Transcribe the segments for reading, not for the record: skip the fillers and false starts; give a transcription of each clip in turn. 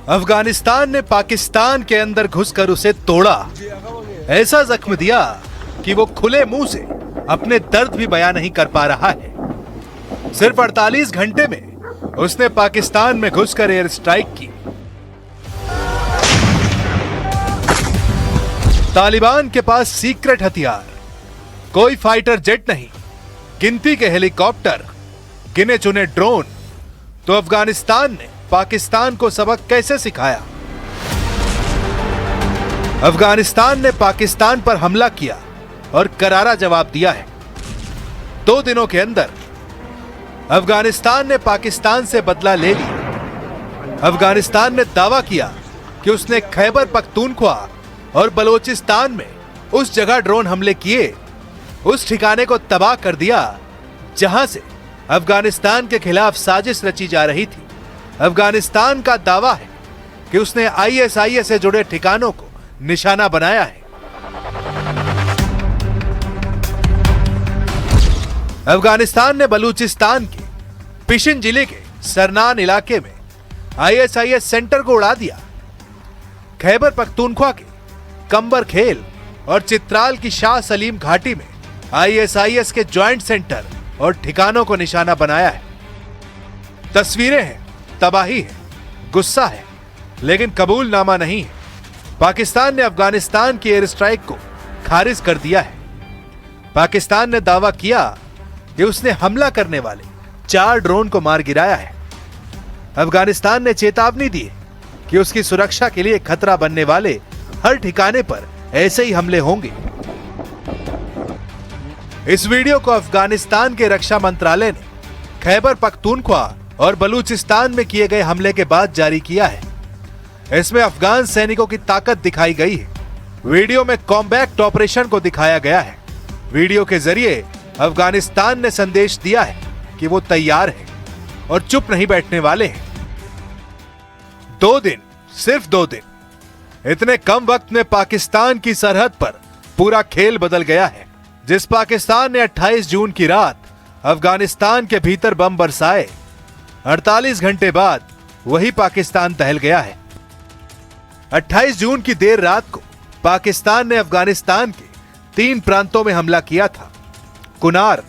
अफगानिस्तान ने पाकिस्तान के अंदर घुसकर उसे तोड़ा, ऐसा जख्म दिया कि वो खुले मुंह से अपने दर्द भी बयां नहीं कर पा रहा है। सिर्फ 48 घंटे में उसने पाकिस्तान में घुसकर एयर स्ट्राइक की। तालिबान के पास सीक्रेट हथियार, कोई फाइटर जेट नहीं, गिनती के हेलीकॉप्टर, गिने चुने ड्रोन। तो अफगानिस्तान ने पाकिस्तान को सबक कैसे सिखाया? अफगानिस्तान ने पाकिस्तान पर हमला किया और करारा जवाब दिया है। 2 दिनों के अंदर अफगानिस्तान ने पाकिस्तान से बदला ले लिया। अफगानिस्तान ने दावा किया कि उसने खैबर पख्तूनख्वा और बलोचिस्तान में उस जगह ड्रोन हमले किए, उस ठिकाने को तबाह कर दिया जहां से अफगानिस्तान के खिलाफ साजिश रची जा रही थी। अफगानिस्तान का दावा है कि उसने आईएसआईएस से जुड़े ठिकानों को निशाना बनाया है। अफगानिस्तान ने बलूचिस्तान के पिशिन जिले के सरनान इलाके में आईएसआईएस सेंटर को उड़ा दिया। खैबर पख्तूनख्वा के कंबर खेल और चित्राल की शाह सलीम घाटी में आईएसआईएस के ज्वाइंट सेंटर और ठिकानों को निशाना बनाया है। तस्वीरें हैं, तबाही है, गुस्सा है, लेकिन कबूलनामा नहीं है। पाकिस्तान ने अफगानिस्तान की एयर स्ट्राइक को खारिज कर दिया है। पाकिस्तान ने दावा किया कि उसने हमला करने वाले 4 ड्रोन को मार गिराया है। अफगानिस्तान ने चेतावनी दी कि उसकी सुरक्षा के लिए खतरा बनने वाले हर ठिकाने पर ऐसे ही हमले होंगे। इस वीडियो को अफगानिस्तान के रक्षा मंत्रालय ने खैबर पख्तूनख्वा और बलूचिस्तान में किए गए हमले के बाद जारी किया है। इसमें अफगान सैनिकों की ताकत दिखाई गई है। वीडियो में कॉम्बैक्ट ऑपरेशन को दिखाया गया है। वीडियो के जरिए अफगानिस्तान ने संदेश दिया है कि वो तैयार है और चुप नहीं बैठने वाले हैं। 2 दिन, सिर्फ 2 दिन, इतने कम वक्त में पाकिस्तान की सरहद पर पूरा खेल बदल गया है। जिस पाकिस्तान ने 28 जून की रात अफगानिस्तान के भीतर बम बरसाए, 48 घंटे बाद वही पाकिस्तान दहल गया है। 28 जून की देर रात को पाकिस्तान ने अफगानिस्तान के 3 प्रांतों में हमला किया था। कुनार,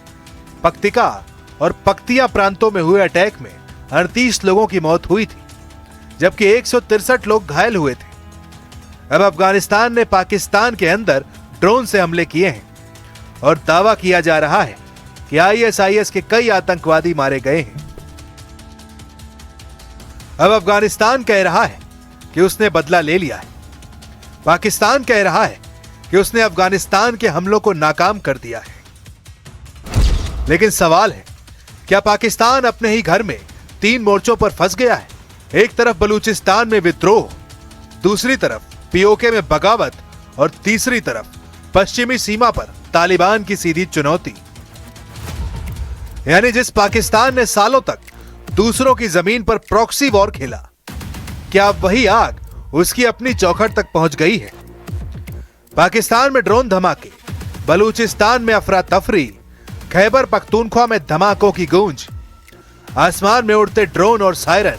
पक्तिका और पक्तिया प्रांतों में हुए अटैक में 38 लोगों की मौत हुई थी, जबकि 163 लोग घायल हुए थे। अब अफगानिस्तान ने पाकिस्तान के अंदर ड्रोन से हमले किए हैं और दावा किया जा रहा है कि आईएसआईएस के कई आतंकवादी मारे गए हैं। अब अफगानिस्तान कह रहा है कि उसने बदला ले लिया है। पाकिस्तान कह रहा है कि उसने अफगानिस्तान के हमलों को नाकाम कर दिया है। लेकिन सवाल है, क्या पाकिस्तान अपने ही घर में 3 मोर्चों पर फंस गया है? एक तरफ बलूचिस्तान में विद्रोह, दूसरी तरफ पीओके में बगावत और तीसरी तरफ पश्चिमी सीमा पर तालिबान की सीधी चुनौती। यानी जिस पाकिस्तान ने सालों तक दूसरों की जमीन पर प्रॉक्सी वॉर खेला, क्या अब वही आग उसकी अपनी चौखट तक पहुंच गई है? पाकिस्तान में ड्रोन धमाके, बलूचिस्तान में अफरा तफरी, खैबर पख्तूनख्वा में धमाकों की गूंज, आसमान में उड़ते ड्रोन और सायरन,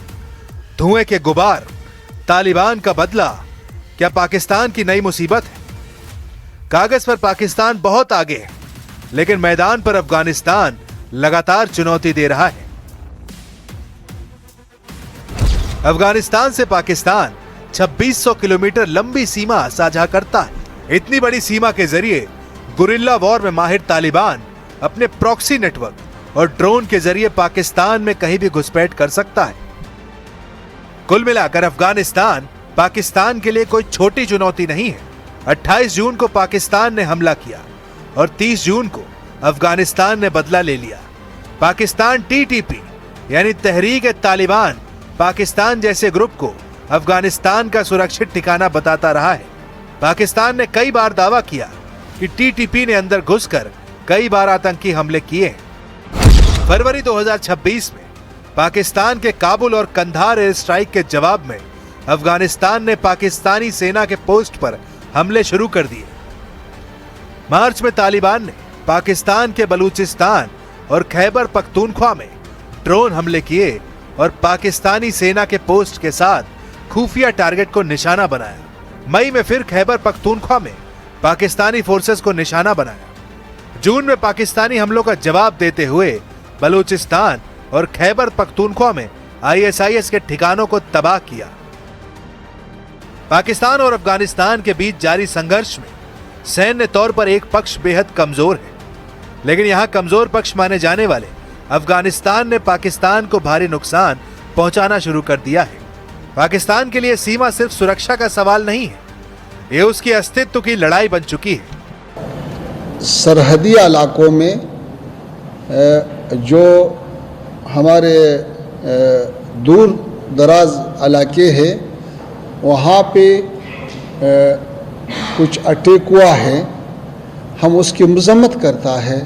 धुएं के गुबार, तालिबान का बदला, क्या पाकिस्तान की नई मुसीबत है? कागज पर पाकिस्तान बहुत आगे है, लेकिन मैदान पर अफगानिस्तान लगातार चुनौती दे रहा है। अफगानिस्तान से पाकिस्तान 2600 किलोमीटर लंबी सीमा साझा करता है। इतनी बड़ी सीमा के जरिए गुरिल्ला वॉर में माहिर तालिबान अपने प्रॉक्सी नेटवर्क और ड्रोन के जरिए पाकिस्तान में कहीं भी घुसपैठ कर सकता है। कुल मिलाकर अफगानिस्तान पाकिस्तान के लिए कोई छोटी चुनौती नहीं है। 28 जून को पाकिस्तान ने हमला किया और 30 जून को अफगानिस्तान ने बदला ले लिया। पाकिस्तान टीटीपी यानी तहरीक-ए-तालिबान पाकिस्तान जैसे ग्रुप को अफगानिस्तान का सुरक्षित ठिकाना बताता रहा है। पाकिस्तान ने कई बार दावा किया कि टीटीपी ने अंदर घुसकर कई बार आतंकी हमले किए हैं। फरवरी 2026 में पाकिस्तान के काबुल और कंधार एयर स्ट्राइक के जवाब में अफगानिस्तान ने पाकिस्तानी सेना के पोस्ट पर हमले शुरू कर दिए। मार्च में तालिबान ने पाकिस्तान के बलूचिस्तान और खैबर पख्तूनख्वा में ड्रोन हमले किए और पाकिस्तानी सेना के पोस्ट के साथ खुफिया टारगेट को निशाना बनाया। मई में फिर खैबर पख्तूनख्वा में पाकिस्तानी फोर्सेस को निशाना बनाया। जून में पाकिस्तानी हमलों का जवाब देते हुए बलूचिस्तान और खैबर पख्तूनख्वा में ISIS के ठिकानों को तबाह किया। पाकिस्तान और अफगानिस्तान के बीच जारी संघर्ष में सैन्य तौर पर एक पक्ष बेहद कमजोर है, लेकिन यहां कमजोर पक्ष माने जाने वाले अफगानिस्तान ने पाकिस्तान को भारी नुकसान पहुंचाना शुरू कर दिया है। पाकिस्तान के लिए सीमा सिर्फ सुरक्षा का सवाल नहीं है, ये उसके अस्तित्व की लड़ाई बन चुकी है। सरहदी इलाकों में जो हमारे दूर दराज इलाके हैं वहाँ पे कुछ अटैक हुआ है, हम उसकी मजम्मत करता है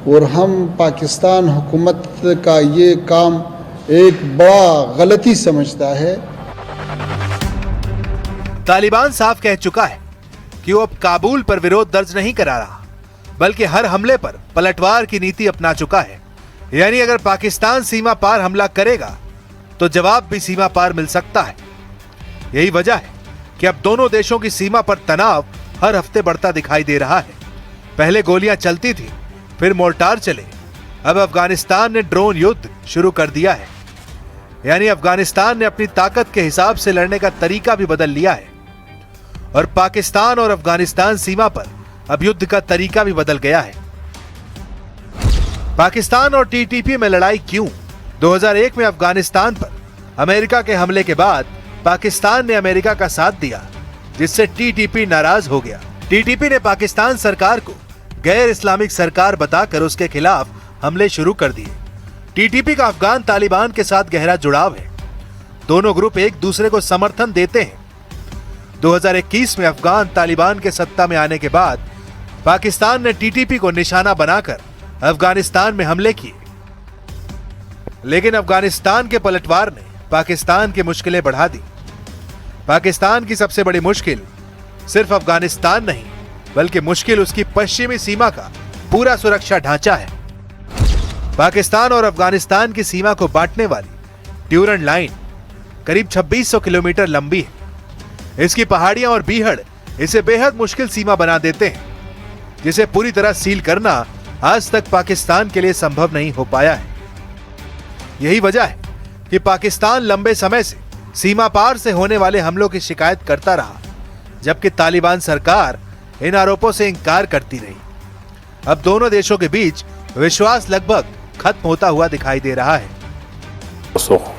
और हम पाकिस्तान हुकूमत का ये काम एक बड़ा गलती समझता है। तालिबान साफ कह चुका है कि वो अब काबुल पर विरोध दर्ज नहीं करा रहा, बल्कि हर हमले पर पलटवार की नीति अपना चुका है। यानी अगर पाकिस्तान सीमा पार हमला करेगा तो जवाब भी सीमा पार मिल सकता है। यही वजह है कि अब दोनों देशों की सीमा पर तनाव हर हफ्ते बढ़ता दिखाई दे रहा है। पहले गोलियां चलती थी, फिर मोर्टार चले, अब अफगानिस्तान ने ड्रोन युद्ध शुरू कर दिया है। यानी अफगानिस्तान ने अपनी ताकत के हिसाब से लड़ने का तरीका भी बदल लिया है और पाकिस्तान और अफगानिस्तान सीमा पर अब युद्ध का तरीका भी बदल गया है। पाकिस्तान और TTP में लड़ाई क्यों? 2001 में अफगानिस्तान पर अमेरिका के हमले के बाद पाकिस्तान ने अमेरिका का साथ दिया, जिससे TTP नाराज हो गया। TTP ने पाकिस्तान सरकार को गैर इस्लामिक सरकार बताकर उसके खिलाफ हमले शुरू कर दिए। TTP का अफगान तालिबान के साथ गहरा जुड़ाव है, दोनों ग्रुप एक दूसरे को समर्थन देते हैं। 2021 में अफगान तालिबान के सत्ता में आने के बाद पाकिस्तान ने TTP को निशाना बनाकर अफगानिस्तान में हमले किए, लेकिन अफगानिस्तान के पलटवार ने पाकिस्तान की मुश्किलें बढ़ा दी। पाकिस्तान की सबसे बड़ी मुश्किल सिर्फ अफगानिस्तान नहीं, बल्कि मुश्किल उसकी पश्चिमी सीमा का पूरा सुरक्षा ढांचा है। पाकिस्तान और अफगानिस्तान की सीमा को बांटने वाली ड्यूरन लाइन करीब 2600 किलोमीटर लंबी है। इसकी पहाड़ियां और बीहड़ इसे बेहद मुश्किल सीमा बना देते हैं, जिसे पूरी तरह सील करना आज तक पाकिस्तान के लिए संभव नहीं हो पाया है। यही वजह है कि पाकिस्तान लंबे समय से सीमा पार से होने वाले हमलों की शिकायत करता रहा, जबकि तालिबान सरकार इन आरोपों से इंकार करती रही। अब दोनों देशों के बीच विश्वास लगभग खत्म होता हुआ दिखाई दे रहा है।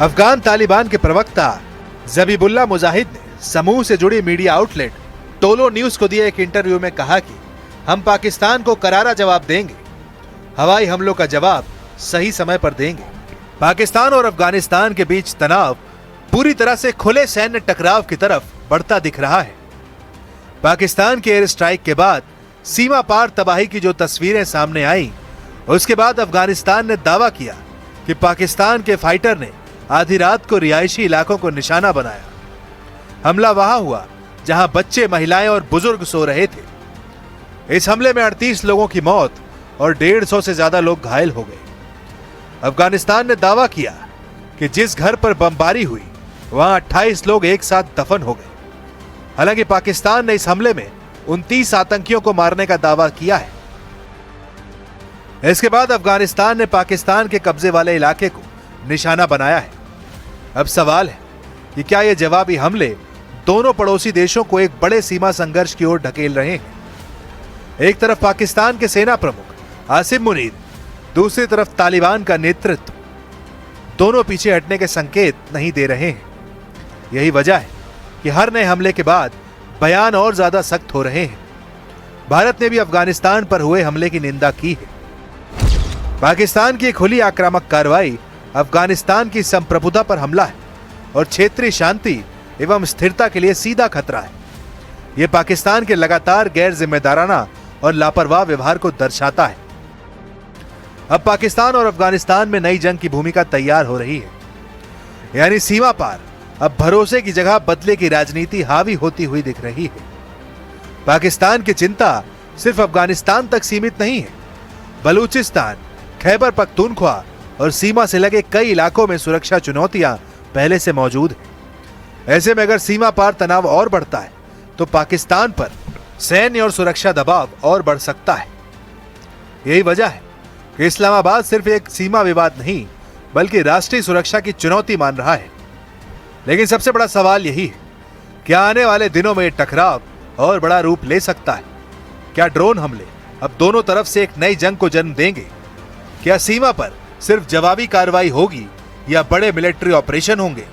अफगान तालिबान के प्रवक्ता जबीबुल्ला मुजाहिद ने समूह से जुड़ी मीडिया आउटलेट टोलो न्यूज को दिए एक इंटरव्यू में कहा कि हम पाकिस्तान को करारा जवाब देंगे, हवाई हमलों का जवाब सही समय पर देंगे। पाकिस्तान और अफगानिस्तान के बीच तनाव पूरी तरह से खुले सैन्य टकराव की तरफ बढ़ता दिख रहा है। पाकिस्तान के एयर स्ट्राइक के बाद सीमा पार तबाही की जो तस्वीरें सामने आई, उसके बाद अफगानिस्तान ने दावा किया कि पाकिस्तान के फाइटर ने आधी रात को रिहायशी इलाकों को निशाना बनाया। हमला वहां हुआ जहां बच्चे, महिलाएं और बुजुर्ग सो रहे थे। इस हमले में 38 लोगों की मौत और 150 से ज्यादा लोग घायल हो गए। अफगानिस्तान ने दावा किया कि जिस घर पर बमबारी हुई वहां 28 लोग एक साथ दफन हो गए। हालांकि पाकिस्तान ने इस हमले में 29 आतंकियों को मारने का दावा किया है। इसके बाद अफगानिस्तान ने पाकिस्तान के कब्जे वाले इलाके को निशाना बनाया है। अब सवाल है कि क्या ये जवाबी हमले दोनों पड़ोसी देशों को एक बड़े सीमा संघर्ष की ओर ढकेल रहे हैं। एक तरफ पाकिस्तान के सेना प्रमुख आसिम मुनीर, दूसरी तरफ तालिबान का नेतृत्व, दोनों पीछे हटने के संकेत नहीं दे रहे हैं। यही वजह है कि हर नए हमले के बाद बयान और ज्यादा सख्त हो रहे हैं। भारत ने भी अफगानिस्तान पर हुए हमले की निंदा की है। पाकिस्तान की खुली आक्रामक कार्रवाई अफगानिस्तान की संप्रभुता पर हमला है और क्षेत्रीय शांति एवं स्थिरता के लिए सीधा खतरा है। ये पाकिस्तान के लगातार गैर जिम्मेदाराना और लापरवाह व्यवहार को दर्शाता है। अब पाकिस्तान और अफगानिस्तान में नई जंग की भूमिका तैयार हो रही है, यानी सीमा पार अब भरोसे की जगह बदले की राजनीति हावी होती हुई दिख रही है। पाकिस्तान की चिंता सिर्फ अफगानिस्तान तक सीमित नहीं है। बलूचिस्तान, खैबर पख्तूनख्वा और सीमा से लगे कई इलाकों में सुरक्षा चुनौतियां पहले से मौजूद हैं। ऐसे में अगर सीमा पार तनाव और बढ़ता है तो पाकिस्तान पर सैन्य और सुरक्षा दबाव और बढ़ सकता है। यही वजह है कि इस्लामाबाद सिर्फ एक सीमा विवाद नहीं बल्कि राष्ट्रीय सुरक्षा की चुनौती मान रहा है। लेकिन सबसे बड़ा सवाल यही है, क्या आने वाले दिनों में टकराव और बड़ा रूप ले सकता है? क्या ड्रोन हमले अब दोनों तरफ से एक नई जंग को जन्म देंगे? क्या सीमा पर सिर्फ जवाबी कार्रवाई होगी या बड़े मिलिट्री ऑपरेशन होंगे?